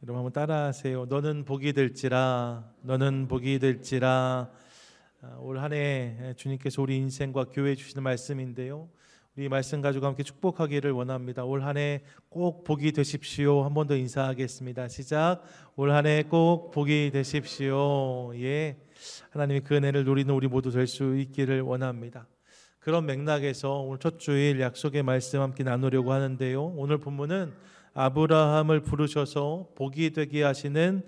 여러분 한번 따라하세요. 너는 복이 될지라, 너는 복이 될지라. 올 한 해 주님께서 우리 인생과 교회에 주시는 말씀인데요, 우리 말씀 가지고 함께 축복하기를 원합니다. 올 한 해 꼭 복이 되십시오. 한 번 더 인사하겠습니다. 시작. 올 한 해 꼭 복이 되십시오. 예, 하나님이 그 은혜를 누리는 우리 모두 될 수 있기를 원합니다. 그런 맥락에서 오늘 첫 주일 약속의 말씀 함께 나누려고 하는데요, 오늘 본문은 아브라함을 부르셔서 복이 되게 하시는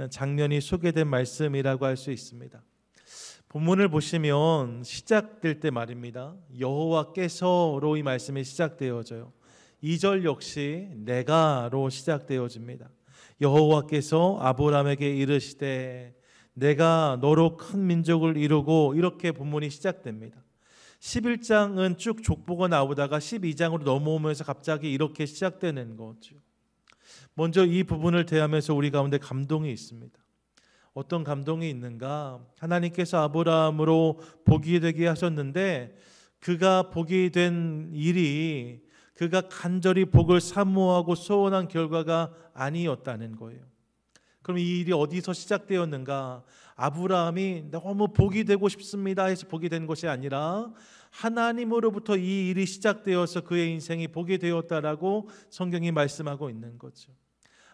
장면이 소개된 말씀이라고 할 수 있습니다. 본문을 보시면 시작될 때 말입니다, 여호와께서로 이 말씀이 시작되어져요. 2절 역시 내가로 시작되어집니다. 여호와께서 아브라함에게 이르시되 내가 너로 큰 민족을 이루고, 이렇게 본문이 시작됩니다. 11장은 쭉 족보가 나오다가 12장으로 넘어오면서 갑자기 이렇게 시작되는 거죠. 먼저 이 부분을 대하면서 우리 가운데 감동이 있습니다. 어떤 감동이 있는가? 하나님께서 아브라함으로 복이 되게 하셨는데, 그가 복이 된 일이 그가 간절히 복을 사모하고 소원한 결과가 아니었다는 거예요. 그럼 이 일이 어디서 시작되었는가? 아브라함이 너무 복이 되고 싶습니다 해서 복이 된 것이 아니라 하나님으로부터 이 일이 시작되어서 그의 인생이 복이 되었다라고 성경이 말씀하고 있는 거죠.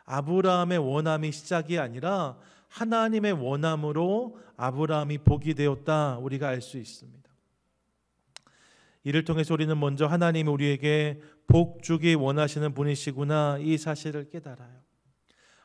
아브라함의 원함이 시작이 아니라 하나님의 원함으로 아브라함이 복이 되었다, 우리가 알 수 있습니다. 이를 통해서 우리는 먼저 하나님이 우리에게 복 주기 원하시는 분이시구나, 이 사실을 깨달아요.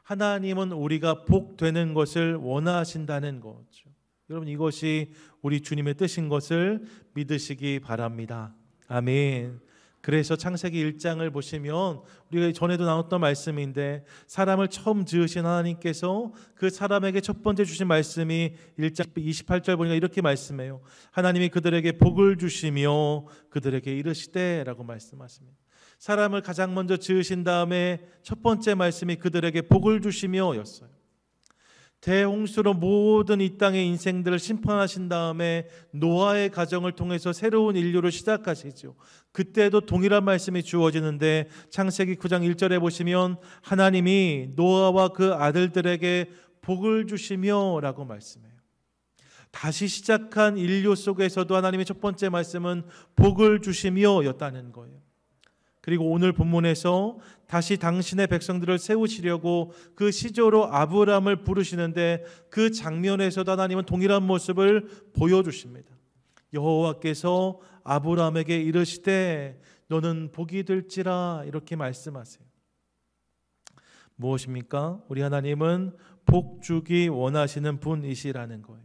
하나님은 우리가 복 되는 것을 원하신다는 거죠. 여러분, 이것이 우리 주님의 뜻인 것을 믿으시기 바랍니다. 아멘. 그래서 창세기 1장을 보시면 우리가 전에도 나눴던 말씀인데, 사람을 처음 지으신 하나님께서 그 사람에게 첫 번째 주신 말씀이 1장 28절 보니까 이렇게 말씀해요. 하나님이 그들에게 복을 주시며 그들에게 이르시되 라고 말씀하십니다. 사람을 가장 먼저 지으신 다음에 첫 번째 말씀이 그들에게 복을 주시며 였어요. 대홍수로 모든 이 땅의 인생들을 심판하신 다음에 노아의 가정을 통해서 새로운 인류를 시작하시죠. 그때도 동일한 말씀이 주어지는데, 창세기 9장 1절에 보시면 하나님이 노아와 그 아들들에게 복을 주시며 라고 말씀해요. 다시 시작한 인류 속에서도 하나님의 첫 번째 말씀은 복을 주시며 였다는 거예요. 그리고 오늘 본문에서 다시 당신의 백성들을 세우시려고 그 시조로 아브라함을 부르시는데, 그 장면에서도 하나님은 동일한 모습을 보여주십니다. 여호와께서 아브라함에게 이르시되 너는 복이 될지라, 이렇게 말씀하세요. 무엇입니까? 우리 하나님은 복 주기 원하시는 분이시라는 거예요.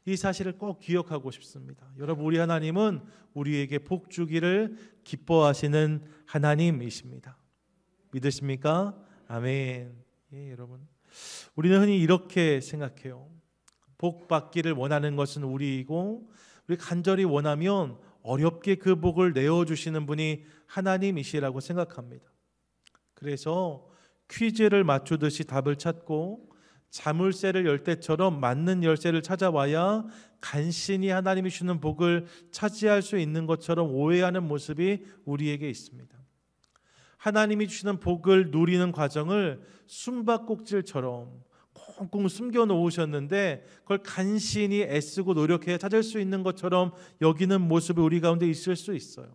이 사실을 꼭 기억하고 싶습니다. 여러분, 우리 하나님은 우리에게 복 주기를 기뻐하시는 하나님이십니다. 믿으십니까? 아멘. 예, 여러분, 우리는 흔히 이렇게 생각해요. 복 받기를 원하는 것은 우리이고, 우리 간절히 원하면 어렵게 그 복을 내어주시는 분이 하나님이시라고 생각합니다. 그래서 퀴즈를 맞추듯이 답을 찾고 자물쇠를 열 때처럼 맞는 열쇠를 찾아와야 간신히 하나님이 주는 복을 차지할 수 있는 것처럼 오해하는 모습이 우리에게 있습니다. 하나님이 주시는 복을 누리는 과정을 숨바꼭질처럼 꽁꽁 숨겨 놓으셨는데, 그걸 간신히 애쓰고 노력해야 찾을 수 있는 것처럼 여기는 모습이 우리 가운데 있을 수 있어요.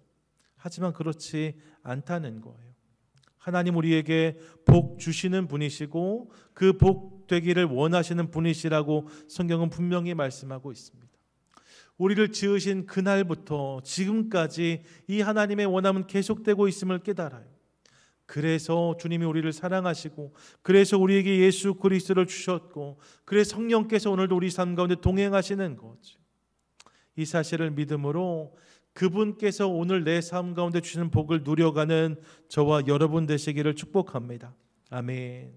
하지만 그렇지 않다는 거예요. 하나님 우리에게 복 주시는 분이시고 그 복 되기를 원하시는 분이시라고 성경은 분명히 말씀하고 있습니다. 우리를 지으신 그날부터 지금까지 이 하나님의 원함은 계속되고 있음을 깨달아요. 그래서 주님이 우리를 사랑하시고, 그래서 우리에게 예수 그리스도를 주셨고, 그래서 성령께서 오늘도 우리 삶 가운데 동행하시는 거죠. 이 사실을 믿음으로 그분께서 오늘 내 삶 가운데 주시는 복을 누려가는 저와 여러분 되시기를 축복합니다. 아멘.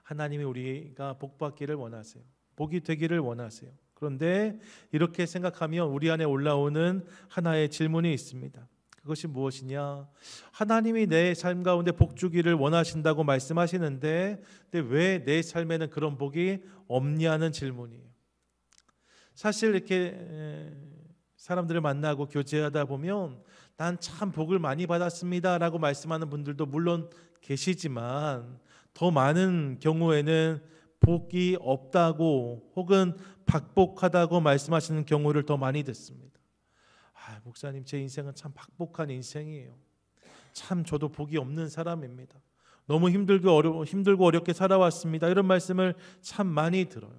하나님이 우리가 복 받기를 원하세요. 복이 되기를 원하세요. 그런데 이렇게 생각하면 우리 안에 올라오는 하나의 질문이 있습니다. 그것이 무엇이냐? 하나님이 내 삶 가운데 복 주기를 원하신다고 말씀하시는데 왜 내 삶에는 그런 복이 없냐는 질문이에요. 사실 이렇게 사람들을 만나고 교제하다 보면 난 참 복을 많이 받았습니다 라고 말씀하는 분들도 물론 계시지만, 더 많은 경우에는 복이 없다고 혹은 박복하다고 말씀하시는 경우를 더 많이 듣습니다. 목사님, 제 인생은 참 박복한 인생이에요. 참 저도 복이 없는 사람입니다. 너무 힘들고 어렵게 살아왔습니다. 이런 말씀을 참 많이 들어요.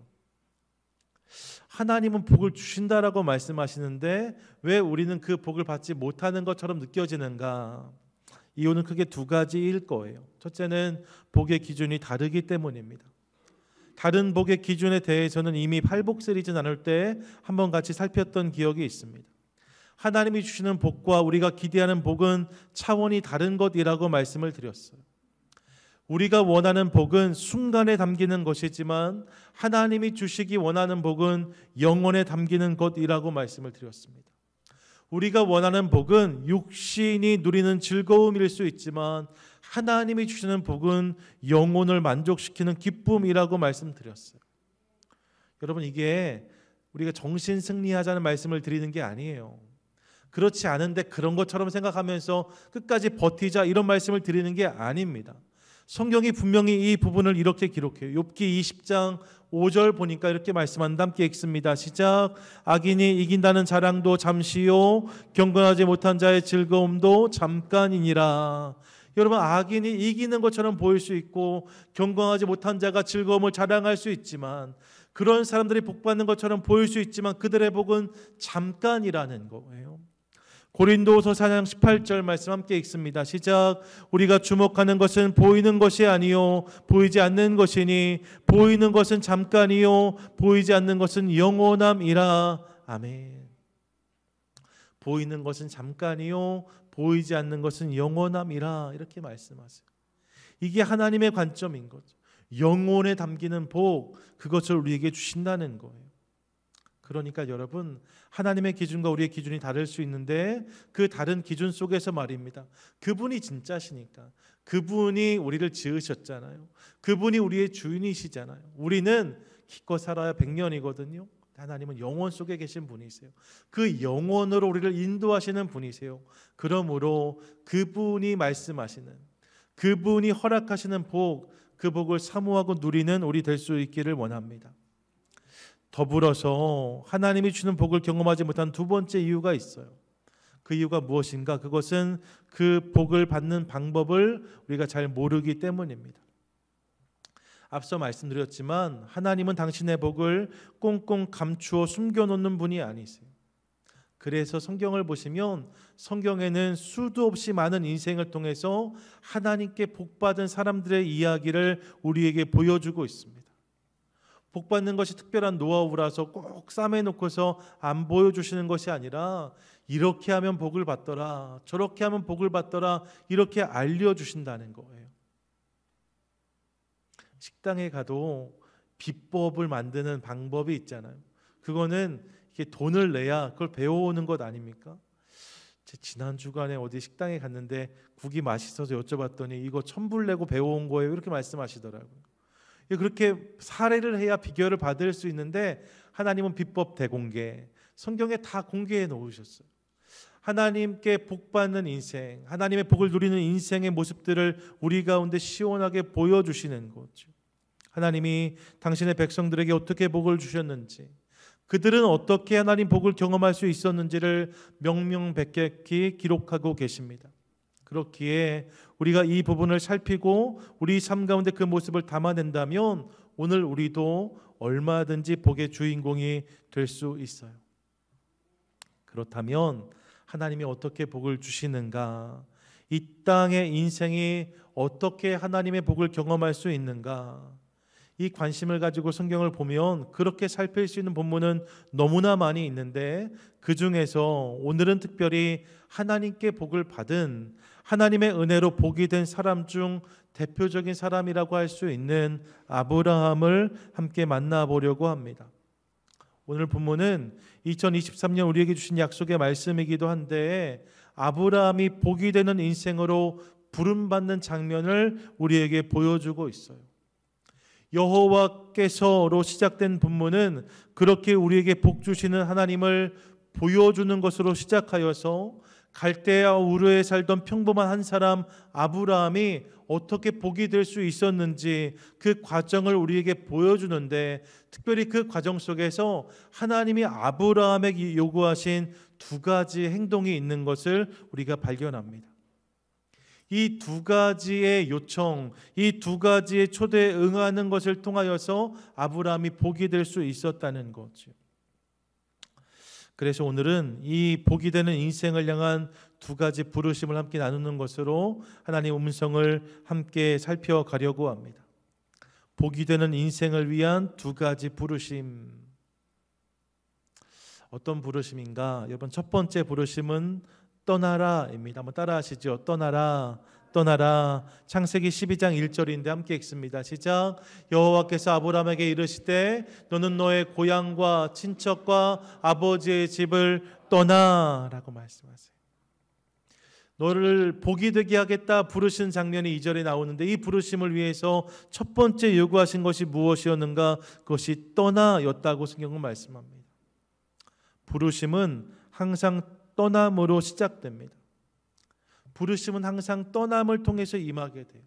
하나님은 복을 주신다라고 말씀하시는데 왜 우리는 그 복을 받지 못하는 것처럼 느껴지는가? 이유는 크게 두 가지일 거예요. 첫째는 복의 기준이 다르기 때문입니다. 다른 복의 기준에 대해서는 이미 팔복 시리즈 나눌 때 한번 같이 살폈던 기억이 있습니다. 하나님이 주시는 복과 우리가 기대하는 복은 차원이 다른 것이라고 말씀을 드렸어요. 우리가 원하는 복은 순간에 담기는 것이지만 하나님이 주시기 원하는 복은 영원에 담기는 것이라고 말씀을 드렸습니다. 우리가 원하는 복은 육신이 누리는 즐거움일 수 있지만 하나님이 주시는 복은 영혼을 만족시키는 기쁨이라고 말씀드렸어요. 여러분, 이게 우리가 정신 승리하자는 말씀을 드리는 게 아니에요. 그렇지 않은데 그런 것처럼 생각하면서 끝까지 버티자 이런 말씀을 드리는 게 아닙니다. 성경이 분명히 이 부분을 이렇게 기록해요. 욥기 20장 5절 보니까 이렇게 말씀한다. 함께 읽습니다. 시작. 악인이 이긴다는 자랑도 잠시요 경건하지 못한 자의 즐거움도 잠깐이니라. 여러분, 악인이 이기는 것처럼 보일 수 있고 경건하지 못한 자가 즐거움을 자랑할 수 있지만, 그런 사람들이 복받는 것처럼 보일 수 있지만 그들의 복은 잠깐이라는 거예요. 고린도서 4장 18절 말씀 함께 읽습니다. 시작. 우리가 주목하는 것은 보이는 것이 아니요 보이지 않는 것이니 보이는 것은 잠깐이요 보이지 않는 것은 영원함이라. 아멘. 보이는 것은 잠깐이요 보이지 않는 것은 영원함이라, 이렇게 말씀하세요. 이게 하나님의 관점인 거죠. 영혼에 담기는 복, 그것을 우리에게 주신다는 거예요. 그러니까 여러분, 하나님의 기준과 우리의 기준이 다를 수 있는데 그 다른 기준 속에서 말입니다. 그분이 진짜시니까, 그분이 우리를 지으셨잖아요. 그분이 우리의 주인이시잖아요. 우리는 기껏 살아야 100년이거든요. 하나님은 영원 속에 계신 분이세요. 그 영원으로 우리를 인도하시는 분이세요. 그러므로 그분이 말씀하시는, 그분이 허락하시는 복, 그 복을 사모하고 누리는 우리 될 수 있기를 원합니다. 더불어서 하나님이 주는 복을 경험하지 못한 두 번째 이유가 있어요. 그 이유가 무엇인가? 그것은 그 복을 받는 방법을 우리가 잘 모르기 때문입니다. 앞서 말씀드렸지만 하나님은 당신의 복을 꽁꽁 감추어 숨겨놓는 분이 아니세요. 그래서 성경을 보시면 성경에는 수도 없이 많은 인생을 통해서 하나님께 복받은 사람들의 이야기를 우리에게 보여주고 있습니다. 복받는 것이 특별한 노하우라서 꼭 싸매놓고서 안 보여주시는 것이 아니라 이렇게 하면 복을 받더라, 저렇게 하면 복을 받더라, 이렇게 알려주신다는 거예요. 식당에 가도 비법을 만드는 방법이 있잖아요. 그거는 이게 돈을 내야 그걸 배워오는 것 아닙니까? 지난 주간에 어디 식당에 갔는데 국이 맛있어서 여쭤봤더니 이거 1,000불 내고 배워온 거예요, 이렇게 말씀하시더라고요. 그렇게 사례를 해야 비결을 받을 수 있는데 하나님은 비법 대공개, 성경에 다 공개해 놓으셨어요. 하나님께 복받는 인생, 하나님의 복을 누리는 인생의 모습들을 우리 가운데 시원하게 보여주시는 거죠. 하나님이 당신의 백성들에게 어떻게 복을 주셨는지, 그들은 어떻게 하나님 복을 경험할 수 있었는지를 명명백백히 기록하고 계십니다. 그렇기에 우리가 이 부분을 살피고 우리 삶 가운데 그 모습을 담아낸다면 오늘 우리도 얼마든지 복의 주인공이 될 수 있어요. 그렇다면 하나님이 어떻게 복을 주시는가? 이 땅의 인생이 어떻게 하나님의 복을 경험할 수 있는가? 이 관심을 가지고 성경을 보면 그렇게 살필 수 있는 본문은 너무나 많이 있는데, 그 중에서 오늘은 특별히 하나님께 복을 받은, 하나님의 은혜로 복이 된 사람 중 대표적인 사람이라고 할 수 있는 아브라함을 함께 만나보려고 합니다. 오늘 본문은 2023년 우리에게 주신 약속의 말씀이기도 한데, 아브라함이 복이 되는 인생으로 부름받는 장면을 우리에게 보여주고 있어요. 여호와께서로 시작된 본문은 그렇게 우리에게 복 주시는 하나님을 보여주는 것으로 시작하여서 갈대아 우르에 살던 평범한 한 사람 아브라함이 어떻게 복이 될 수 있었는지 그 과정을 우리에게 보여주는데, 특별히 그 과정 속에서 하나님이 아브라함에게 요구하신 두 가지 행동이 있는 것을 우리가 발견합니다. 이 두 가지의 요청, 이 두 가지의 초대에 응하는 것을 통하여서 아브라함이 복이 될 수 있었다는 거죠. 그래서 오늘은 이 복이 되는 인생을 향한 두 가지 부르심을 함께 나누는 것으로 하나님의 음성을 함께 살펴가려고 합니다. 복이 되는 인생을 위한 두 가지 부르심. 어떤 부르심인가? 여러분, 첫 번째 부르심은 떠나라입니다. 한번 따라하시죠. 떠나라, 떠나라. 창세기 12장 1절인데 함께 읽습니다. 시작. 여호와께서 아브라함에게 이르시되 너는 너의 고향과 친척과 아버지의 집을 떠나라고 말씀하세요. 너를 복이 되게 하겠다 부르신 장면이 2절에 나오는데, 이 부르심을 위해서 첫 번째 요구하신 것이 무엇이었는가? 그것이 떠나였다고 성경은 말씀합니다. 부르심은 항상 떠남으로 시작됩니다. 부르심은 항상 떠남을 통해서 임하게 돼요.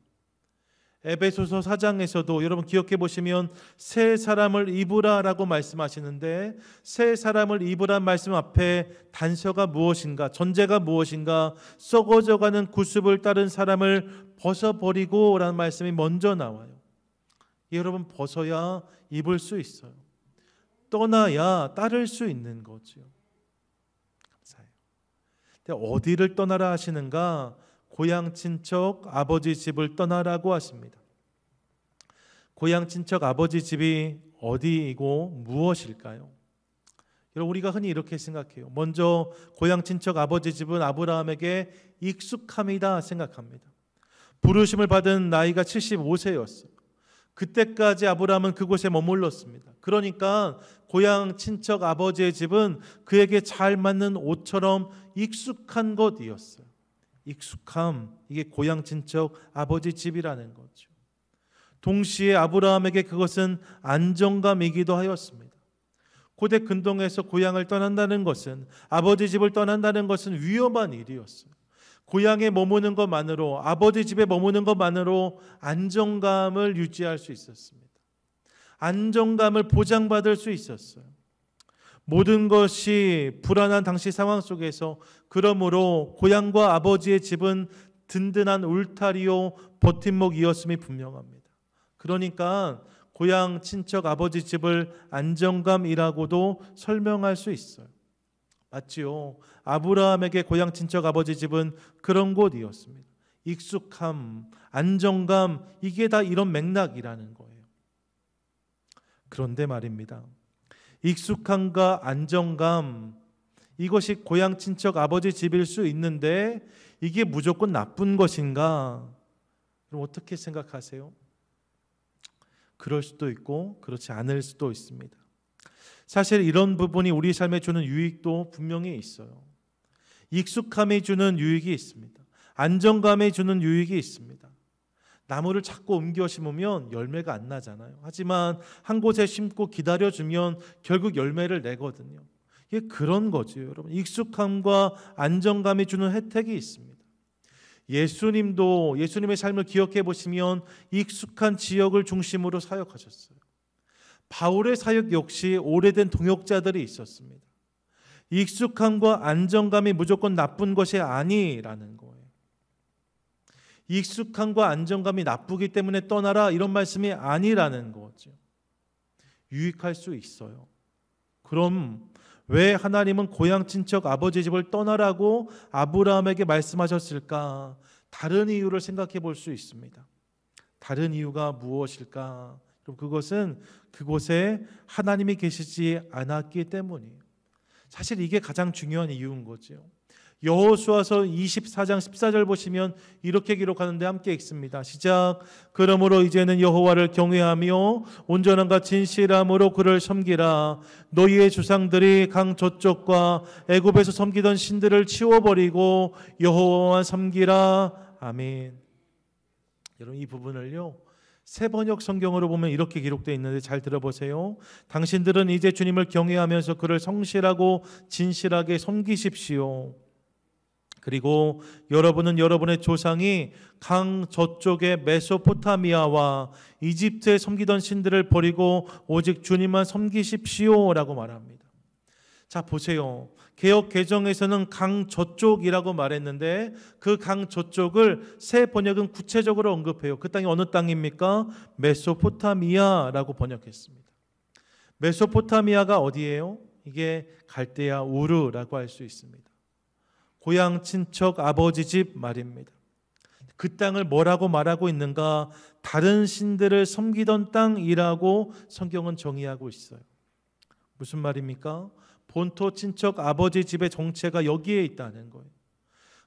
에베소서 4장에서도 여러분 기억해 보시면 새 사람을 입으라라고 말씀하시는데, 새 사람을 입으란 말씀 앞에 단서가 무엇인가, 전제가 무엇인가? 썩어져가는 구습을 따른 사람을 벗어버리고 라는 말씀이 먼저 나와요. 여러분, 벗어야 입을 수 있어요. 떠나야 따를 수 있는 거죠. 감사해요. 근데 어디를 떠나라 하시는가? 고향 친척 아버지 집을 떠나라고 하십니다. 고향 친척 아버지 집이 어디이고 무엇일까요? 여러분, 우리가 흔히 이렇게 생각해요. 먼저 고향 친척 아버지 집은 아브라함에게 익숙함이다 생각합니다. 부르심을 받은 나이가 75세였어요. 그때까지 아브라함은 그곳에 머물렀습니다. 그러니까 고향 친척 아버지의 집은 그에게 잘 맞는 옷처럼 익숙한 것이었어요. 익숙함, 이게 고향 친척 아버지 집이라는 거죠. 동시에 아브라함에게 그것은 안정감이기도 하였습니다. 고대 근동에서 고향을 떠난다는 것은, 아버지 집을 떠난다는 것은 위험한 일이었어요. 고향에 머무는 것만으로, 아버지 집에 머무는 것만으로 안정감을 유지할 수 있었습니다. 안정감을 보장받을 수 있었어요. 모든 것이 불안한 당시 상황 속에서, 그러므로 고향과 아버지의 집은 든든한 울타리요 버팀목이었음이 분명합니다. 그러니까 고향 친척 아버지 집을 안정감이라고도 설명할 수 있어요. 맞지요? 아브라함에게 고향 친척 아버지 집은 그런 곳이었습니다. 익숙함, 안정감, 이게 다 이런 맥락이라는 거예요. 그런데 말입니다, 익숙함과 안정감, 이것이 고향 친척 아버지 집일 수 있는데 이게 무조건 나쁜 것인가? 그럼 어떻게 생각하세요? 그럴 수도 있고 그렇지 않을 수도 있습니다. 사실 이런 부분이 우리 삶에 주는 유익도 분명히 있어요. 익숙함이 주는 유익이 있습니다. 안정감이 주는 유익이 있습니다. 나무를 자꾸 옮겨 심으면 열매가 안 나잖아요. 하지만 한 곳에 심고 기다려주면 결국 열매를 내거든요. 이게 그런 거죠, 여러분. 익숙함과 안정감이 주는 혜택이 있습니다. 예수님도 예수님의 삶을 기억해 보시면 익숙한 지역을 중심으로 사역하셨어요. 바울의 사역 역시 오래된 동역자들이 있었습니다. 익숙함과 안정감이 무조건 나쁜 것이 아니라는 거예요. 익숙함과 안정감이 나쁘기 때문에 떠나라, 이런 말씀이 아니라는 거죠. 유익할 수 있어요. 그럼 왜 하나님은 고향 친척 아버지 집을 떠나라고 아브라함에게 말씀하셨을까? 다른 이유를 생각해 볼 수 있습니다. 다른 이유가 무엇일까? 그것은 그곳에 하나님이 계시지 않았기 때문이에요. 사실 이게 가장 중요한 이유인 거죠. 여호수아서 24장 14절 보시면 이렇게 기록하는데 함께 읽습니다. 시작. 그러므로 이제는 여호와를 경외하며 온전함과 진실함으로 그를 섬기라. 너희의 조상들이 강 저쪽과 애굽에서 섬기던 신들을 치워버리고 여호와만 섬기라. 아멘. 여러분, 이 부분을요, 새 번역 성경으로 보면 이렇게 기록되어 있는데 잘 들어보세요. 당신들은 이제 주님을 경외하면서 그를 성실하고 진실하게 섬기십시오. 그리고 여러분은 여러분의 조상이 강 저쪽의 메소포타미아와 이집트에 섬기던 신들을 버리고 오직 주님만 섬기십시오라고 말합니다. 자, 보세요. 개역 개정에서는 강 저쪽이라고 말했는데 그 강 저쪽을 새 번역은 구체적으로 언급해요. 그 땅이 어느 땅입니까? 메소포타미아라고 번역했습니다. 메소포타미아가 어디예요? 이게 갈대아 우르라고 할 수 있습니다. 고향 친척 아버지 집 말입니다. 그 땅을 뭐라고 말하고 있는가? 다른 신들을 섬기던 땅이라고 성경은 정의하고 있어요. 무슨 말입니까? 본토 친척 아버지 집의 정체가 여기에 있다는 거예요.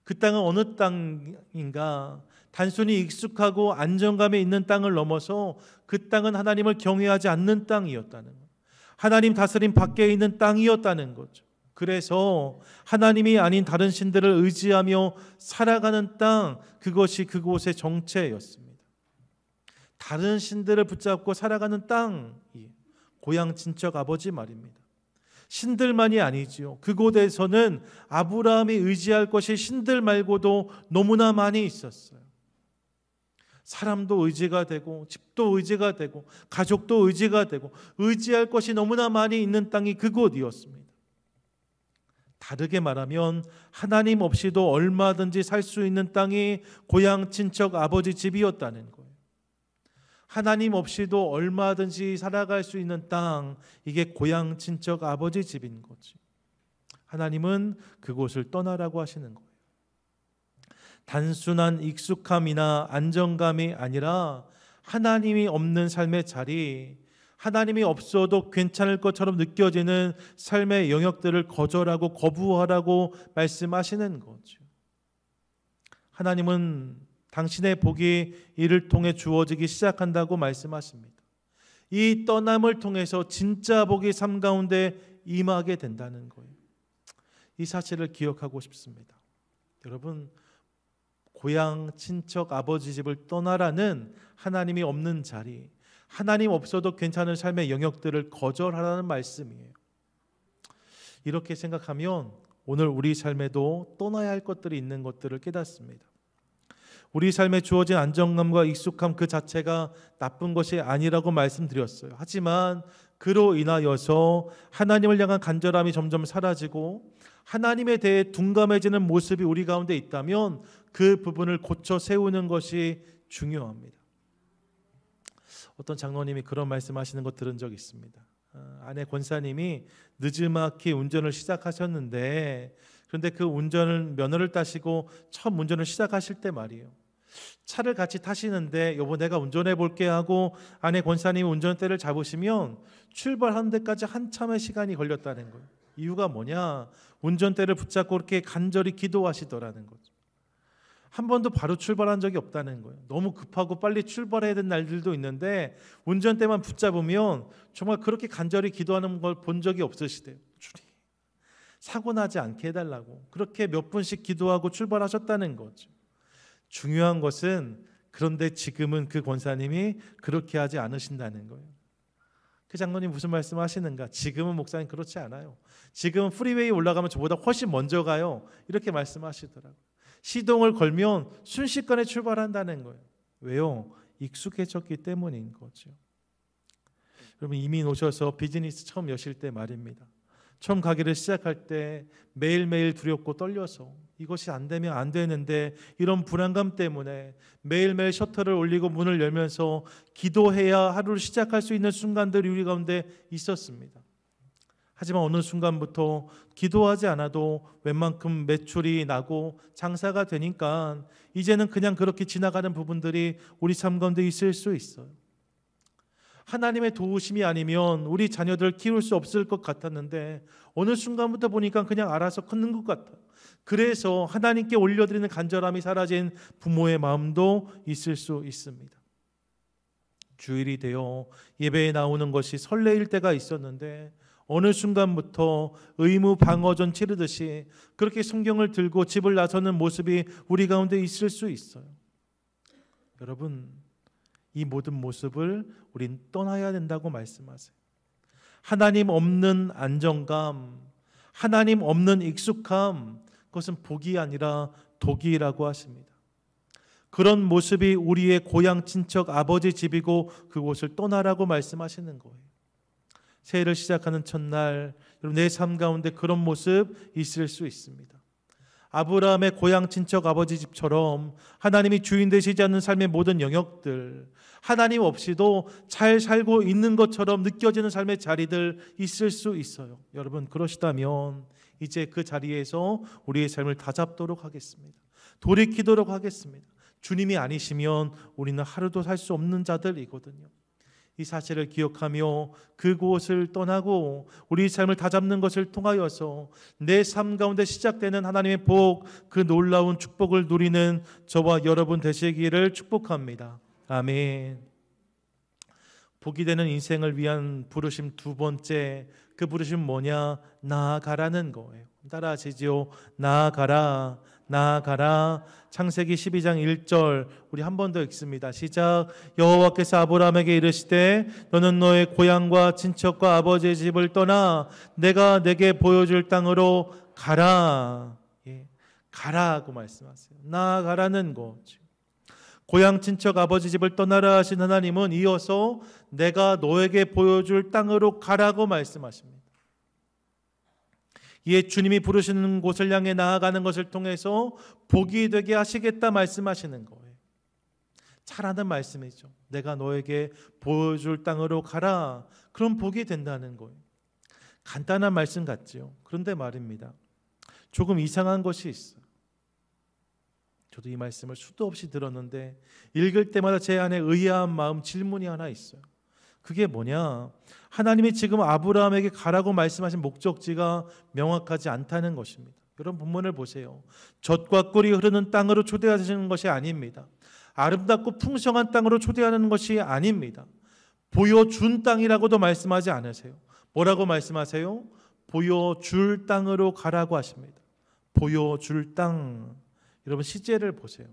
그 땅은 어느 땅인가? 단순히 익숙하고 안정감이 있는 땅을 넘어서 그 땅은 하나님을 경외하지 않는 땅이었다는 거예요. 하나님 다스림 밖에 있는 땅이었다는 거죠. 그래서 하나님이 아닌 다른 신들을 의지하며 살아가는 땅, 그것이 그곳의 정체였습니다. 다른 신들을 붙잡고 살아가는 땅이 고향 친척 아버지 말입니다. 신들만이 아니지요. 그곳에서는 아브라함이 의지할 것이 신들 말고도 너무나 많이 있었어요. 사람도 의지가 되고 집도 의지가 되고 가족도 의지가 되고 의지할 것이 너무나 많이 있는 땅이 그곳이었습니다. 다르게 말하면 하나님 없이도 얼마든지 살 수 있는 땅이 고향 친척 아버지 집이었다는 거예요. 하나님 없이도 얼마든지 살아갈 수 있는 땅, 이게 고향 친척 아버지 집인 거지. 하나님은 그곳을 떠나라고 하시는 거예요. 단순한 익숙함이나 안정감이 아니라 하나님이 없는 삶의 자리, 하나님이 없어도 괜찮을 것처럼 느껴지는 삶의 영역들을 거절하고 거부하라고 말씀하시는 거죠. 하나님은 당신의 복이 이를 통해 주어지기 시작한다고 말씀하십니다. 이 떠남을 통해서 진짜 복이 삶 가운데 임하게 된다는 거예요. 이 사실을 기억하고 싶습니다. 여러분, 고향 친척 아버지 집을 떠나라는 하나님이 없는 자리, 하나님 없어도 괜찮은 삶의 영역들을 거절하라는 말씀이에요. 이렇게 생각하면 오늘 우리 삶에도 떠나야 할 것들이 있는 것들을 깨닫습니다. 우리 삶에 주어진 안정감과 익숙함 그 자체가 나쁜 것이 아니라고 말씀드렸어요. 하지만 그로 인하여서 하나님을 향한 간절함이 점점 사라지고 하나님에 대해 둔감해지는 모습이 우리 가운데 있다면 그 부분을 고쳐 세우는 것이 중요합니다. 어떤 장로님이 그런 말씀하시는 거 들은 적이 있습니다. 아내 권사님이 느지막이 운전을 시작하셨는데, 그런데 그 면허를 따시고 처음 운전을 시작하실 때 말이에요. 차를 같이 타시는데 여보 내가 운전해 볼게 하고 아내 권사님이 운전대를 잡으시면 출발하는 데까지 한참의 시간이 걸렸다는 거예요. 이유가 뭐냐? 운전대를 붙잡고 그렇게 간절히 기도하시더라는 거죠. 한 번도 바로 출발한 적이 없다는 거예요. 너무 급하고 빨리 출발해야 되는 날들도 있는데 운전대만 붙잡으면 정말 그렇게 간절히 기도하는 걸 본 적이 없으시대요. 주님, 사고 나지 않게 해달라고 그렇게 몇 분씩 기도하고 출발하셨다는 거죠. 중요한 것은 그런데 지금은 그 권사님이 그렇게 하지 않으신다는 거예요. 그 장로님 무슨 말씀하시는가? 지금은 목사님 그렇지 않아요. 지금은 프리웨이 올라가면 저보다 훨씬 먼저 가요. 이렇게 말씀하시더라고요. 시동을 걸면 순식간에 출발한다는 거예요. 왜요? 익숙해졌기 때문인 거죠. 여러분 이민 오셔서 비즈니스 처음 여실 때 말입니다. 처음 가게를 시작할 때 매일매일 두렵고 떨려서 이것이 안 되면 안 되는데 이런 불안감 때문에 매일매일 셔터를 올리고 문을 열면서 기도해야 하루를 시작할 수 있는 순간들이 우리 가운데 있었습니다. 하지만 어느 순간부터 기도하지 않아도 웬만큼 매출이 나고 장사가 되니까 이제는 그냥 그렇게 지나가는 부분들이 우리 삶 가운데 있을 수 있어요. 하나님의 도우심이 아니면 우리 자녀들을 키울 수 없을 것 같았는데 어느 순간부터 보니까 그냥 알아서 크는 것 같아요. 그래서 하나님께 올려드리는 간절함이 사라진 부모의 마음도 있을 수 있습니다. 주일이 되어 예배에 나오는 것이 설레일 때가 있었는데 어느 순간부터 의무 방어전 치르듯이 그렇게 성경을 들고 집을 나서는 모습이 우리 가운데 있을 수 있어요. 여러분, 이 모든 모습을 우린 떠나야 된다고 말씀하세요. 하나님 없는 안정감, 하나님 없는 익숙함, 그것은 복이 아니라 독이라고 하십니다. 그런 모습이 우리의 고향 친척 아버지 집이고 그곳을 떠나라고 말씀하시는 거예요. 새해를 시작하는 첫날 여러분 내 삶 가운데 그런 모습 있을 수 있습니다. 아브라함의 고향 친척 아버지 집처럼 하나님이 주인 되시지 않는 삶의 모든 영역들, 하나님 없이도 잘 살고 있는 것처럼 느껴지는 삶의 자리들 있을 수 있어요. 여러분 그러시다면 이제 그 자리에서 우리의 삶을 다잡도록 하겠습니다. 돌이키도록 하겠습니다. 주님이 아니시면 우리는 하루도 살 수 없는 자들이거든요. 이 사실을 기억하며 그곳을 떠나고 우리 삶을 다잡는 것을 통하여서 내 삶 가운데 시작되는 하나님의 복, 그 놀라운 축복을 누리는 저와 여러분 되시기를 축복합니다. 아멘. 복이 되는 인생을 위한 부르심 두 번째, 그 부르심 뭐냐? 나아가라는 거예요. 따라하시죠. 나아가라, 나아가라. 창세기 12장 1절 우리 한 번 더 읽습니다. 시작. 여호와께서 아브라함에게 이르시되 너는 너의 고향과 친척과 아버지의 집을 떠나 내가 내게 보여줄 땅으로 가라. 예, 가라고 말씀하세요. 나아가라는 거죠. 고향 친척 아버지 집을 떠나라 하신 하나님은 이어서 내가 너에게 보여줄 땅으로 가라고 말씀하십니다. 이에 주님이 부르시는 곳을 향해 나아가는 것을 통해서 복이 되게 하시겠다 말씀하시는 거예요. 잘하는 말씀이죠. 내가 너에게 보여줄 땅으로 가라. 그럼 복이 된다는 거예요. 간단한 말씀 같지요. 그런데 말입니다. 조금 이상한 것이 있어요. 저도 이 말씀을 수도 없이 들었는데 읽을 때마다 제 안에 의아한 마음, 질문이 하나 있어요. 그게 뭐냐? 하나님이 지금 아브라함에게 가라고 말씀하신 목적지가 명확하지 않다는 것입니다. 여러분 본문을 보세요. 젖과 꿀이 흐르는 땅으로 초대하시는 것이 아닙니다. 아름답고 풍성한 땅으로 초대하는 것이 아닙니다. 보여준 땅이라고도 말씀하지 않으세요. 뭐라고 말씀하세요? 보여줄 땅으로 가라고 하십니다. 보여줄 땅. 여러분 시제를 보세요.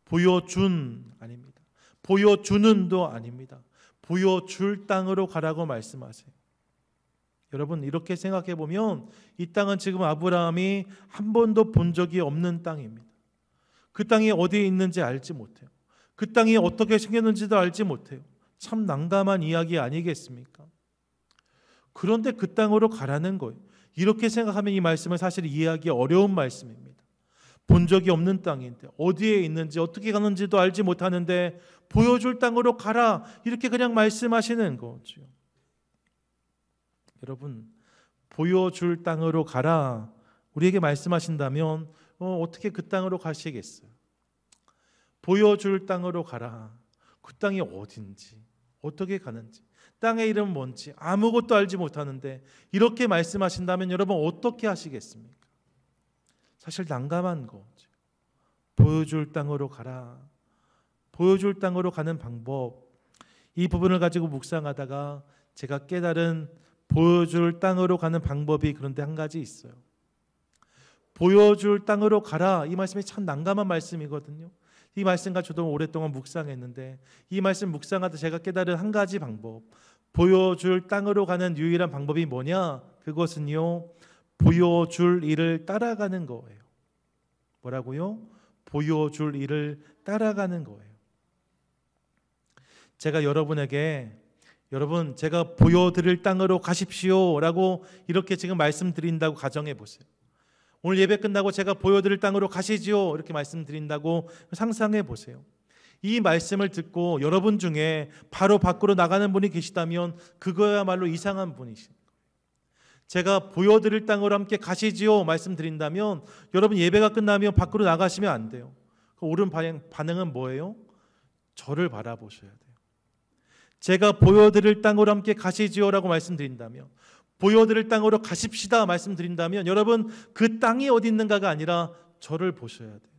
보여준 아닙니다. 보여주는도 아닙니다. 보여줄 땅으로 가라고 말씀하세요. 여러분 이렇게 생각해 보면 이 땅은 지금 아브라함이 한 번도 본 적이 없는 땅입니다. 그 땅이 어디에 있는지 알지 못해요. 그 땅이 어떻게 생겼는지도 알지 못해요. 참 난감한 이야기 아니겠습니까? 그런데 그 땅으로 가라는 거예요. 이렇게 생각하면 이 말씀은 사실 이해하기 어려운 말씀입니다. 본 적이 없는 땅인데 어디에 있는지 어떻게 가는지도 알지 못하는데 보여줄 땅으로 가라 이렇게 그냥 말씀하시는 거죠. 여러분 보여줄 땅으로 가라 우리에게 말씀하신다면 어떻게 그 땅으로 가시겠어요? 보여줄 땅으로 가라. 그 땅이 어딘지 어떻게 가는지 땅의 이름은 뭔지 아무것도 알지 못하는데 이렇게 말씀하신다면 여러분 어떻게 하시겠습니까? 사실 난감한 거죠. 보여줄 땅으로 가라. 보여줄 땅으로 가는 방법. 이 부분을 가지고 묵상하다가 제가 깨달은 보여줄 땅으로 가는 방법이 그런데 한 가지 있어요. 보여줄 땅으로 가라. 이 말씀이 참 난감한 말씀이거든요. 이 말씀과 저도 오랫동안 묵상했는데 이 말씀 묵상하다 제가 깨달은 한 가지 방법. 보여줄 땅으로 가는 유일한 방법이 뭐냐? 그것은요. 보여줄 일을 따라가는 거예요. 뭐라고요? 보여줄 일을 따라가는 거예요. 제가 여러분에게 여러분 제가 보여드릴 땅으로 가십시오 라고 이렇게 지금 말씀드린다고 가정해 보세요. 오늘 예배 끝나고 제가 보여드릴 땅으로 가시지요 이렇게 말씀드린다고 상상해 보세요. 이 말씀을 듣고 여러분 중에 바로 밖으로 나가는 분이 계시다면 그거야말로 이상한 분이십니다. 제가 보여드릴 땅으로 함께 가시지요 말씀드린다면 여러분 예배가 끝나면 밖으로 나가시면 안 돼요. 그 옳은 반응은 뭐예요? 저를 바라보셔야 돼요. 제가 보여드릴 땅으로 함께 가시지요 라고 말씀드린다면 보여드릴 땅으로 가십시다 말씀드린다면 여러분 그 땅이 어디 있는가가 아니라 저를 보셔야 돼요.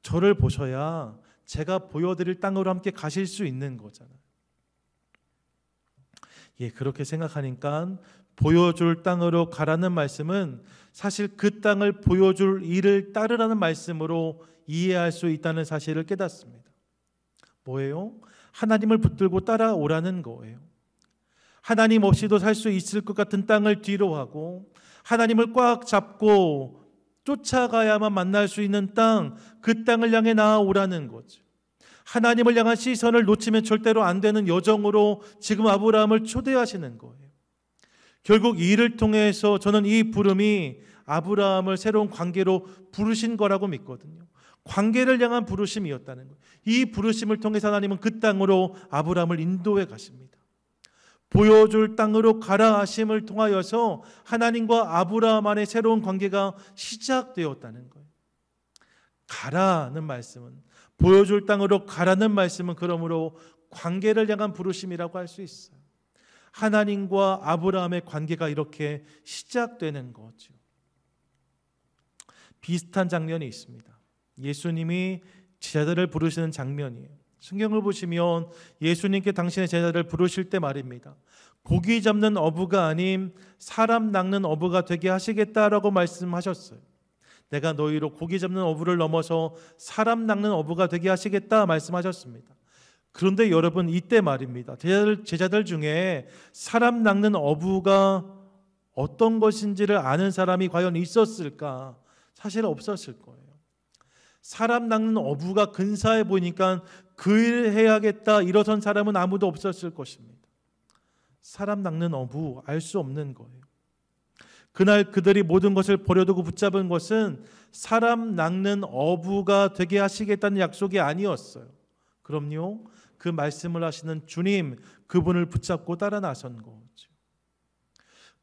저를 보셔야 제가 보여드릴 땅으로 함께 가실 수 있는 거잖아요. 예, 그렇게 생각하니까 보여줄 땅으로 가라는 말씀은 사실 그 땅을 보여줄 일을 따르라는 말씀으로 이해할 수 있다는 사실을 깨닫습니다. 뭐예요? 하나님을 붙들고 따라오라는 거예요. 하나님 없이도 살 수 있을 것 같은 땅을 뒤로 하고 하나님을 꽉 잡고 쫓아가야만 만날 수 있는 땅, 그 땅을 향해 나아오라는 거죠. 하나님을 향한 시선을 놓치면 절대로 안 되는 여정으로 지금 아브라함을 초대하시는 거예요. 결국 이 일을 통해서 저는 이 부름이 아브라함을 새로운 관계로 부르신 거라고 믿거든요. 관계를 향한 부르심이었다는 거예요. 이 부르심을 통해서 하나님은 그 땅으로 아브라함을 인도해 가십니다. 보여줄 땅으로 가라 하심을 통하여서 하나님과 아브라함 안에 새로운 관계가 시작되었다는 거예요. 가라는 말씀은, 보여줄 땅으로 가라는 말씀은 그러므로 관계를 향한 부르심이라고 할 수 있어요. 하나님과 아브라함의 관계가 이렇게 시작되는 거죠. 비슷한 장면이 있습니다. 예수님이 제자들을 부르시는 장면이에요. 성경을 보시면 예수님께 당신의 제자들을 부르실 때 말입니다. 고기 잡는 어부가 아님 사람 낚는 어부가 되게 하시겠다라고 말씀하셨어요. 내가 너희로 고기 잡는 어부를 넘어서 사람 낚는 어부가 되게 하시겠다 말씀하셨습니다. 그런데 여러분, 이때 말입니다. 제자들 중에 사람 낚는 어부가 어떤 것인지를 아는 사람이 과연 있었을까? 사실 없었을 거예요. 사람 낚는 어부가 근사해 보이니까 그 일을 해야겠다 일어선 사람은 아무도 없었을 것입니다. 사람 낚는 어부, 알 수 없는 거예요. 그날 그들이 모든 것을 버려두고 붙잡은 것은 사람 낚는 어부가 되게 하시겠다는 약속이 아니었어요. 그럼요, 그 말씀을 하시는 주님, 그분을 붙잡고 따라 나선 거죠.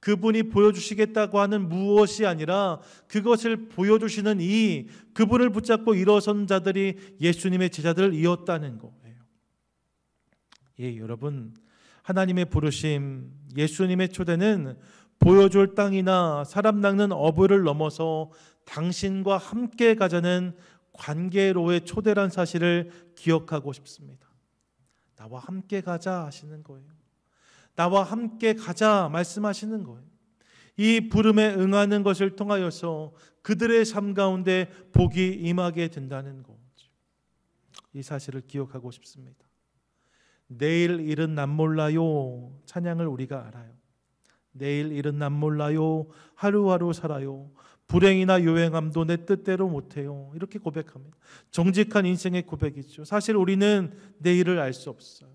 그분이 보여주시겠다고 하는 무엇이 아니라 그것을 보여주시는 그분을 붙잡고 일어선 자들이 예수님의 제자들이었다는 거예요. 예, 여러분, 하나님의 부르심, 예수님의 초대는 보여줄 땅이나 사람 낚는 어부를 넘어서 당신과 함께 가자는 관계로의 초대란 사실을 기억하고 싶습니다. 나와 함께 가자 하시는 거예요. 나와 함께 가자 말씀하시는 거예요. 이 부름에 응하는 것을 통하여서 그들의 삶 가운데 복이 임하게 된다는 거죠. 이 사실을 기억하고 싶습니다. 내일 일은 난 몰라요 찬양을 우리가 알아요. 내일 일은 난 몰라요, 하루하루 살아요, 불행이나 요행함도 내 뜻대로 못해요, 이렇게 고백합니다. 정직한 인생의 고백이죠. 사실 우리는 내일을 알 수 없어요.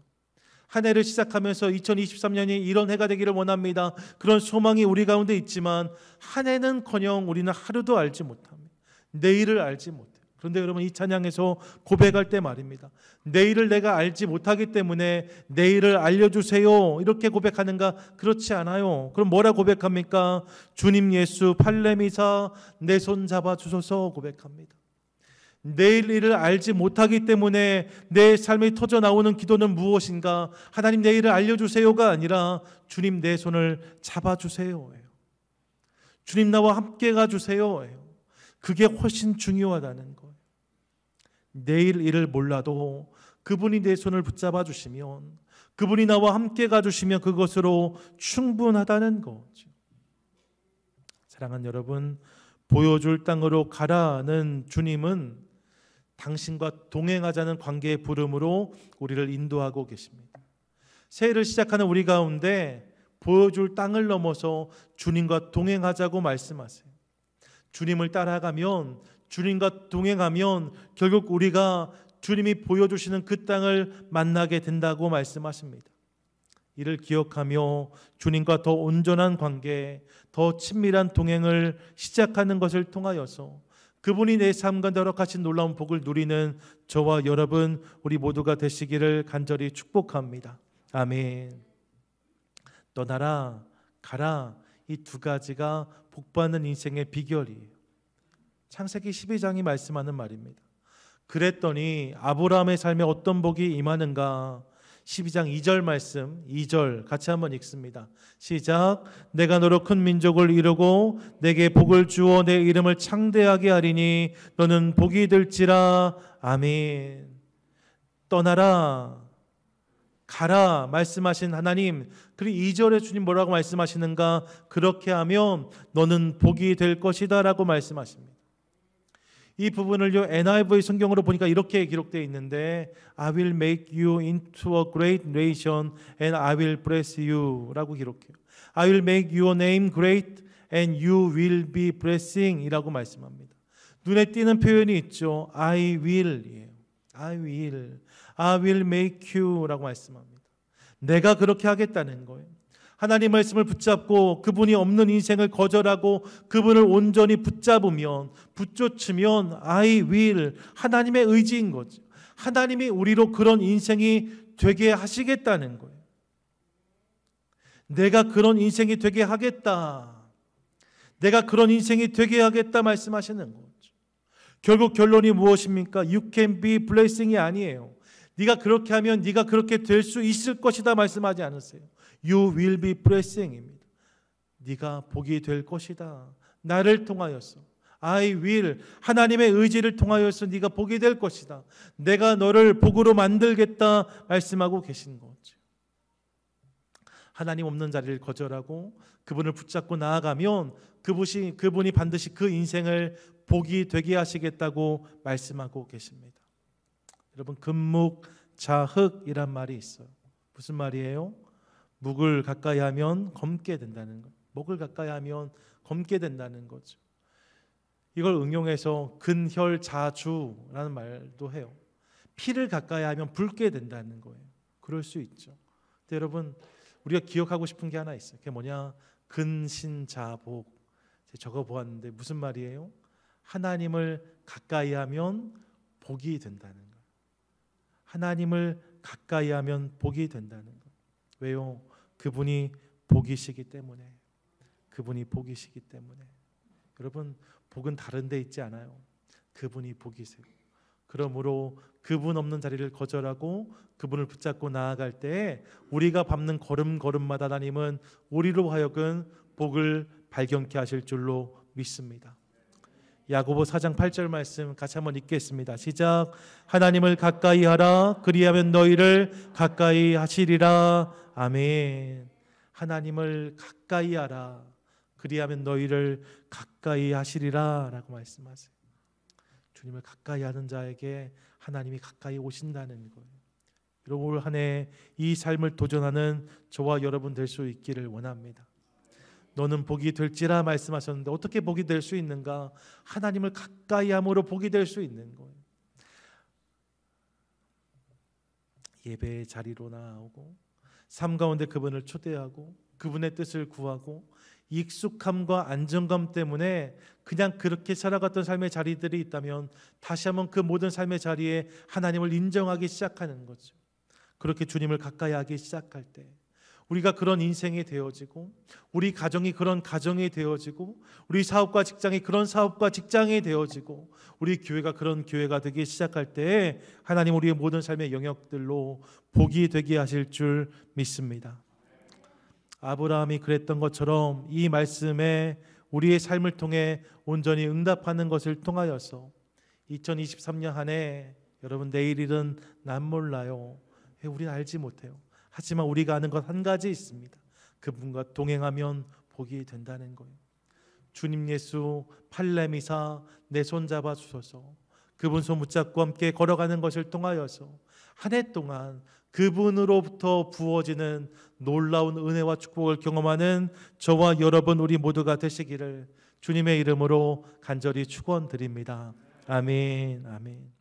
한 해를 시작하면서 2023년이 이런 해가 되기를 원합니다. 그런 소망이 우리 가운데 있지만 한 해는커녕 우리는 하루도 알지 못합니다. 내일을 알지 못해요. 그런데 여러분, 이 찬양에서 고백할 때 말입니다. 내일을 내가 알지 못하기 때문에 내일을 알려주세요 이렇게 고백하는가? 그렇지 않아요. 그럼 뭐라 고백합니까? 주님 예수 팔레미사 내 손 잡아주소서 고백합니다. 내일 일을 알지 못하기 때문에 내 삶이 터져 나오는 기도는 무엇인가? 하나님 내일을 알려주세요가 아니라 주님 내 손을 잡아주세요. 주님 나와 함께 가주세요. 그게 훨씬 중요하다는 거예요. 내일 일을 몰라도 그분이 내 손을 붙잡아 주시면, 그분이 나와 함께 가주시면 그것으로 충분하다는 거죠. 사랑하는 여러분, 보여줄 땅으로 가라는 주님은 당신과 동행하자는 관계의 부름으로 우리를 인도하고 계십니다. 새해를 시작하는 우리 가운데 보여줄 땅을 넘어서 주님과 동행하자고 말씀하세요. 주님을 따라가면, 주님과 동행하면 결국 우리가 주님이 보여주시는 그 땅을 만나게 된다고 말씀하십니다. 이를 기억하며 주님과 더 온전한 관계, 더 친밀한 동행을 시작하는 것을 통하여서 그분이 내 삶 가운데 허락하신 놀라운 복을 누리는 저와 여러분, 우리 모두가 되시기를 간절히 축복합니다. 아멘. 떠나라, 가라, 이 두 가지가 복받는 인생의 비결이에요. 창세기 12장이 말씀하는 말입니다. 그랬더니 아브라함의 삶에 어떤 복이 임하는가? 12장 2절 말씀, 2절 같이 한번 읽습니다. 시작. 내가 너로 큰 민족을 이루고 내게 복을 주어 내 이름을 창대하게 하리니 너는 복이 될지라. 아멘. 떠나라, 가라 말씀하신 하나님, 그리고 2절에 주님 뭐라고 말씀하시는가? 그렇게 하면 너는 복이 될 것이다 라고 말씀하십니다. 이 부분을요, NIV 성경으로 보니까 이렇게 기록되어 있는데 I will make you into a great nation and I will bless you 라고 기록해요. I will make your name great and you will be blessing 이라고 말씀합니다. 눈에 띄는 표현이 있죠. I will. I will make you 라고 말씀합니다. 내가 그렇게 하겠다는 거예요. 하나님 말씀을 붙잡고 그분이 없는 인생을 거절하고 그분을 온전히 붙잡으면, 붙쫓으면 I will, 하나님의 의지인 거죠. 하나님이 우리로 그런 인생이 되게 하시겠다는 거예요. 내가 그런 인생이 되게 하겠다. 내가 그런 인생이 되게 하겠다 말씀하시는 거죠. 결국 결론이 무엇입니까? You can be blessing이 아니에요. 네가 그렇게 하면 네가 그렇게 될 수 있을 것이다 말씀하지 않으세요. You will be blessing입니다. 네가 복이 될 것이다. 나를 통하여서 I will, 하나님의 의지를 통하여서 네가 복이 될 것이다. 내가 너를 복으로 만들겠다 말씀하고 계신 거죠. 하나님 없는 자리를 거절하고 그분을 붙잡고 나아가면 그분이 반드시 그 인생을 복이 되게 하시겠다고 말씀하고 계십니다. 여러분, 금묵자흑이란 말이 있어요. 무슨 말이에요? 묵을 가까이 하면 검게 된다는 것. 목을 가까이 하면 검게 된다는 거죠. 이걸 응용해서 근혈자주라는 말도 해요. 피를 가까이 하면 붉게 된다는 거예요. 그럴 수 있죠. 근데 여러분, 우리가 기억하고 싶은 게 하나 있어요. 그게 뭐냐? 근신자복. 적어 보았는데 무슨 말이에요? 하나님을 가까이 하면 복이 된다는 거예요. 하나님을 가까이 하면 복이 된다는 거예요. 왜요? 그분이 복이시기 때문에. 그분이 복이시기 때문에. 여러분, 복은 다른 데 있지 않아요. 그분이 복이세요. 그러므로 그분 없는 자리를 거절하고 그분을 붙잡고 나아갈 때 우리가 밟는 걸음걸음마다 하나님은 우리로 하여금 복을 발견케 하실 줄로 믿습니다. 야고보 4장 8절 말씀 같이 한번 읽겠습니다. 시작. 하나님을 가까이 하라. 그리하면 너희를 가까이 하시리라. 아멘. 하나님을 가까이 하라. 그리하면 너희를 가까이 하시리라 라고 말씀하세요. 주님을 가까이 하는 자에게 하나님이 가까이 오신다는 거예요. 여러분, 올 한 해 이 삶을 도전하는 저와 여러분 될 수 있기를 원합니다. 너는 복이 될지라 말씀하셨는데 어떻게 복이 될 수 있는가? 하나님을 가까이 함으로 복이 될 수 있는 거예요. 예배의 자리로 나아오고 삶 가운데 그분을 초대하고 그분의 뜻을 구하고 익숙함과 안정감 때문에 그냥 그렇게 살아갔던 삶의 자리들이 있다면 다시 한번 그 모든 삶의 자리에 하나님을 인정하기 시작하는 거죠. 그렇게 주님을 가까이 하기 시작할 때 우리가 그런 인생이 되어지고 우리 가정이 그런 가정이 되어지고 우리 사업과 직장이 그런 사업과 직장이 되어지고 우리 교회가 그런 교회가 되기 시작할 때 하나님 우리의 모든 삶의 영역들로 복이 되게 하실 줄 믿습니다. 아브라함이 그랬던 것처럼 이 말씀에 우리의 삶을 통해 온전히 응답하는 것을 통하여서 2023년 한 해 여러분 내일일은 난 몰라요. 우리는 알지 못해요. 하지만 우리가 아는 것 한 가지 있습니다. 그분과 동행하면 복이 된다는 거예요. 주님 예수 팔레미사 내 손 잡아 주소서. 그분 손 붙잡고 함께 걸어가는 것을 통하여서 한 해 동안 그분으로부터 부어지는 놀라운 은혜와 축복을 경험하는 저와 여러분 우리 모두가 되시기를 주님의 이름으로 간절히 축원드립니다. 아멘. 아멘.